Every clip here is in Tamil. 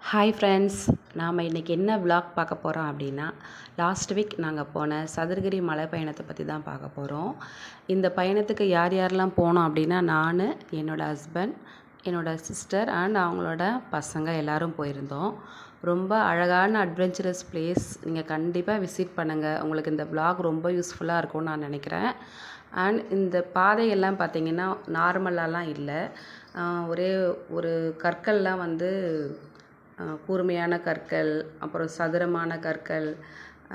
ஹாய் ஃப்ரெண்ட்ஸ், நாம் இன்றைக்கி என்ன விலாக் பார்க்க போகிறோம் அப்படின்னா, லாஸ்ட் வீக் நாங்கள் போன சதுரகிரி மலை பயணத்தை பற்றி தான் பார்க்க போகிறோம். இந்த பயணத்துக்கு யார் யாரெல்லாம் போனோம் அப்படின்னா, நான், என்னோடய ஹஸ்பண்ட், என்னோடய சிஸ்டர் அண்ட் அவங்களோட பசங்க எல்லோரும் போயிருந்தோம். ரொம்ப அழகான அட்வென்ச்சரஸ் பிளேஸ். நீங்கள் கண்டிப்பாக விசிட் பண்ணுங்கள். உங்களுக்கு இந்த விலாக் ரொம்ப யூஸ்ஃபுல்லாக இருக்கும்னு நான் நினைக்கிறேன். அண்ட் இந்த பாதையெல்லாம் பார்த்திங்கன்னா நார்மலாலாம் இல்லை. ஒரே ஒரு கற்கள்லாம் வந்து கூர்மையான கற்கள், அப்புறம் சதுரமான கற்கள்,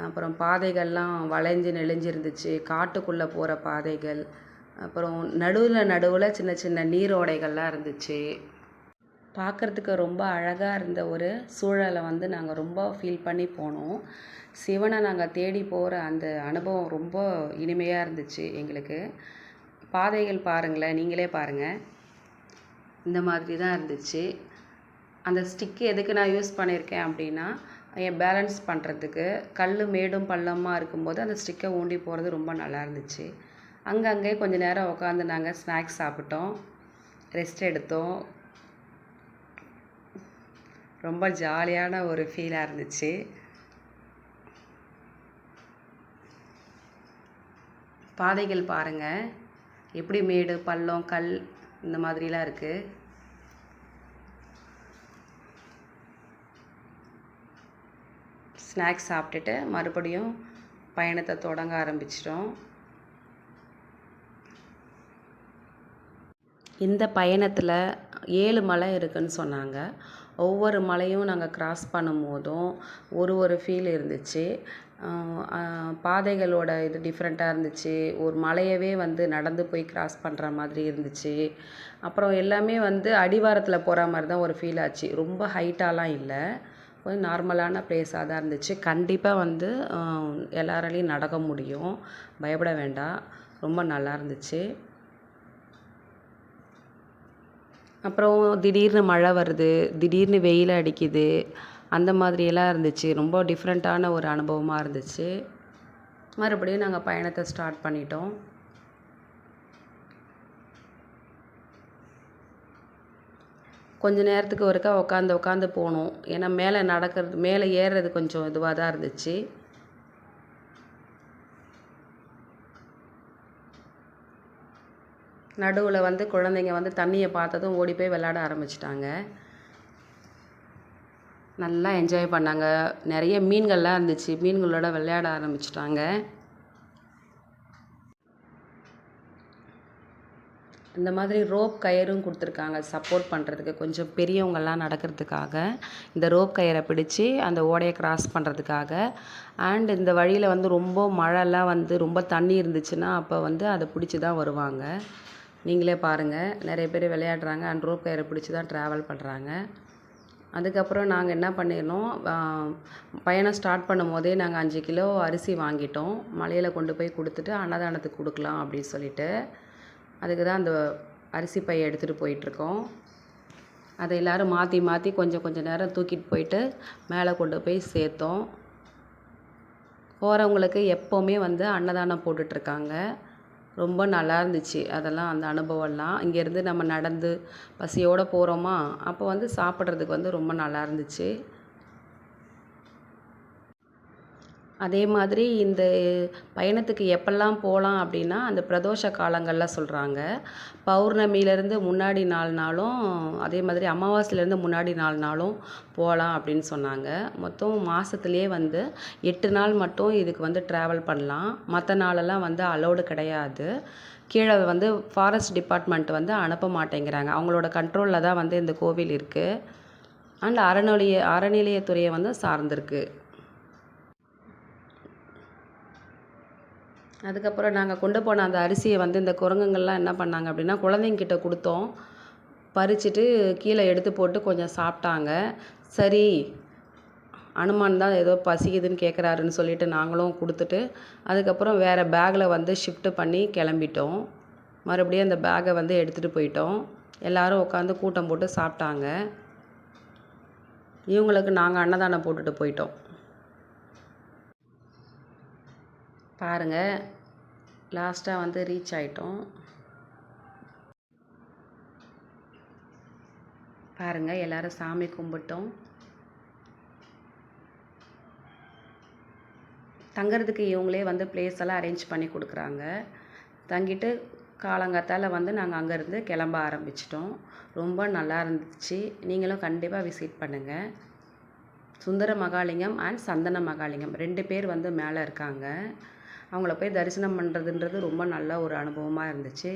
அப்புறம் பாதைகள்லாம் வளைஞ்சு நெளிஞ்சு இருந்துச்சு. காட்டுக்குள்ளே போகிற பாதைகள், அப்புறம் நடுவில் சின்ன சின்ன நீரோடைகள்லாம் இருந்துச்சு. பார்க்குறதுக்கு ரொம்ப அழகாக இருந்த ஒரு சூழலை வந்து நாங்கள் ரொம்ப ஃபீல் பண்ணி போனோம். சிவனை நாங்கள் தேடி போகிற அந்த அனுபவம் ரொம்ப இனிமையாக இருந்துச்சு எங்களுக்கு. பாதைகள் பாருங்களேன், நீங்களே பாருங்கள். இந்த மாதிரி தான் இருந்துச்சு. அந்த ஸ்டிக்கு எதுக்கு நான் யூஸ் பண்ணியிருக்கேன் அப்படின்னா, என் பேலன்ஸ் பண்ணுறதுக்கு. கல் மேடும் பள்ளமாக இருக்கும்போது அந்த ஸ்டிக்கை ஊண்டி போகிறது ரொம்ப நல்லா இருந்துச்சு. அங்கங்கே கொஞ்சம் நேரம் உட்காந்து நாங்கள் ஸ்நாக்ஸ் சாப்பிட்டோம், ரெஸ்ட் எடுத்தோம். ரொம்ப ஜாலியான ஒரு ஃபீலாக இருந்துச்சு. பாதைகள் பாருங்கள், எப்படி மேடு பள்ளம் கல் இந்த மாதிரிலாம் இருக்குது. ஸ்நாக்ஸ் சாப்பிட்டுட்டு மறுபடியும் பயணத்தை தொடங்க ஆரம்பிச்சிட்டோம். இந்த பயணத்தில் 7 மலை இருக்குதுன்னு சொன்னாங்க. ஒவ்வொரு மலையும் நாங்கள் கிராஸ் பண்ணும்போதும் ஒரு ஃபீல் இருந்துச்சு. பாதைகளோட இது டிஃப்ரெண்ட்டாக இருந்துச்சு. ஒரு மலையவே வந்து நடந்து போய் கிராஸ் பண்ணுற மாதிரி இருந்துச்சு. அப்புறம் எல்லாமே வந்து அடிவாரத்தில் போகிற மாதிரி தான் ஒரு ஃபீல் ஆச்சு. ரொம்ப ஹைட்டாலாம் இல்லை, கொஞ்சம் நார்மலான ப்ளேஸாக தான் இருந்துச்சு. கண்டிப்பாக வந்து எல்லாராலையும் நடக்க முடியும், பயப்பட வேண்டாம். ரொம்ப நல்லா இருந்துச்சு. அப்புறம் திடீர்னு மழை வருது, திடீர்னு வெயில் அடிக்குது, அந்த மாதிரியெல்லாம் இருந்துச்சு. ரொம்ப டிஃப்ரெண்ட்டான ஒரு அனுபவமாக இருந்துச்சு. மறுபடியும் நாங்கள் பயணத்தை ஸ்டார்ட் பண்ணிட்டோம். கொஞ்ச நேரத்துக்கு ஒருக்கா உட்காந்து போனோம். ஏன்னா மேலே ஏறுறது கொஞ்சம் இதுவாக தான் இருந்துச்சு. நடுவில் வந்து குழந்தைங்க வந்து தண்ணியை பார்த்ததும் ஓடி போய் விளையாட ஆரம்பிச்சிட்டாங்க. நல்லா என்ஜாய் பண்ணாங்க. நிறைய மீன்கள்லாம் இருந்துச்சு, மீன்களோட விளையாட ஆரம்பிச்சிட்டாங்க. இந்த மாதிரி ரோப் கயிறும் கொடுத்துருக்காங்க சப்போர்ட் பண்ணுறதுக்கு, கொஞ்சம் பெரியவங்கள்லாம் நடக்கிறதுக்காக. இந்த ரோப் கயிறை பிடிச்சி அந்த ஓடையை கிராஸ் பண்ணுறதுக்காக. அண்ட் இந்த வழியில் வந்து ரொம்ப மழைலாம் வந்து ரொம்ப தண்ணி இருந்துச்சுன்னா அப்போ வந்து அதை பிடிச்சி தான் வருவாங்க. நீங்களே பாருங்கள், நிறைய பேர் விளையாடுறாங்க அண்ட் ரோப் கயிறை பிடிச்சி தான் ட்ராவல் பண்ணுறாங்க. அதுக்கப்புறம் நாங்கள் என்ன பண்ணிடணும், பயணம் ஸ்டார்ட் பண்ணும் போதே நாங்கள் 5 கிலோ அரிசி வாங்கிட்டோம். மலையில் கொண்டு போய் கொடுத்துட்டு அன்னதானத்துக்கு கொடுக்கலாம் அப்படின்னு சொல்லிட்டு. அதுக்கு தான் அந்த அரிசி பையை எடுத்துகிட்டு போயிட்டுருக்கோம். அதை எல்லோரும் மாற்றி மாற்றி கொஞ்சம் நேரம் தூக்கிட்டு போயிட்டு மேலே கொண்டு போய் சேர்த்தோம். போகிறவங்களுக்கு எப்போவுமே வந்து அன்னதானம் போட்டுட்ருக்காங்க. ரொம்ப நல்லா இருந்துச்சு அதெல்லாம், அந்த அனுபவம்லாம். இங்கேருந்து நம்ம நடந்து பசியோடு போகிறோமா, அப்போ வந்து சாப்பிட்றதுக்கு வந்து ரொம்ப நல்லா இருந்துச்சு. அதே மாதிரி இந்த பயணத்துக்கு எப்பெல்லாம் போகலாம் அப்படின்னா, அந்த பிரதோஷ காலங்களில் சொல்கிறாங்க. பௌர்ணமியிலேருந்து முன்னாடி 4 நாளும், அதே மாதிரி அமாவாசையிலேருந்து முன்னாடி 4 நாளும் போகலாம் அப்படின்னு சொன்னாங்க. மொத்தம் மாதத்துலேயே வந்து 8 நாள் மட்டும் இதுக்கு வந்து ட்ராவல் பண்ணலாம். மற்ற நாளெல்லாம் வந்து அலோடு கிடையாது. கீழே வந்து ஃபாரஸ்ட் டிபார்ட்மெண்ட் வந்து அனுப்ப மாட்டேங்கிறாங்க. அவங்களோட கண்ட்ரோலில் தான் வந்து இந்த கோவில் இருக்குது. அண்ட் அறநிலையத்துறையை வந்து சார்ந்திருக்கு. அதுக்கப்புறம் நாங்கள் கொண்டு போன அந்த அரிசியை வந்து இந்த குரங்குங்கள்லாம் என்ன பண்ணாங்க அப்படின்னா, குழந்தைங்கிட்ட கொடுத்தோம். பறிச்சுட்டு கீழே எடுத்து போட்டு கொஞ்சம் சாப்பிட்டாங்க. சரி, அனுமான் தான் ஏதோ பசிக்குதுன்னு கேட்குறாருன்னு சொல்லிட்டு நாங்களும் கொடுத்துட்டு, அதுக்கப்புறம் வேறு பேக்கில் வந்து ஷிஃப்ட்டு பண்ணி கிளம்பிட்டோம். மறுபடியும் அந்த பேக்கை வந்து எடுத்துகிட்டு போயிட்டோம். எல்லோரும் உட்காந்து கூட்டம் போட்டு சாப்பிட்டாங்க. இவங்களுக்கு நாங்கள் அன்னதானம் போட்டுட்டு போயிட்டோம். பாருங்கள், லாஸ்ட்டாக வந்து ரீச் ஆகிட்டோம். பாருங்கள், எல்லோரும் சாமி கும்பிட்டோம். தங்குறதுக்கு இவங்களே வந்து பிளேஸ் எல்லாம் அரேஞ்ச் பண்ணி கொடுக்குறாங்க. தங்கிட்டு காலங்காத்தால வந்து நாங்கள் அங்கேருந்து கிளம்ப ஆரம்பிச்சிட்டோம். ரொம்ப நல்லா இருந்துச்சு. நீங்களும் கண்டிப்பாக விசிட் பண்ணுங்கள். சுந்தர மகாலிங்கம் அண்ட் சந்தன மகாலிங்கம் 2 பேர் வந்து மேலே இருக்காங்க. அவங்கள போய் தரிசனம் பண்ணுறதுன்றது ரொம்ப நல்ல ஒரு அனுபவமாக இருந்துச்சு.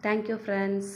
Thank you friends.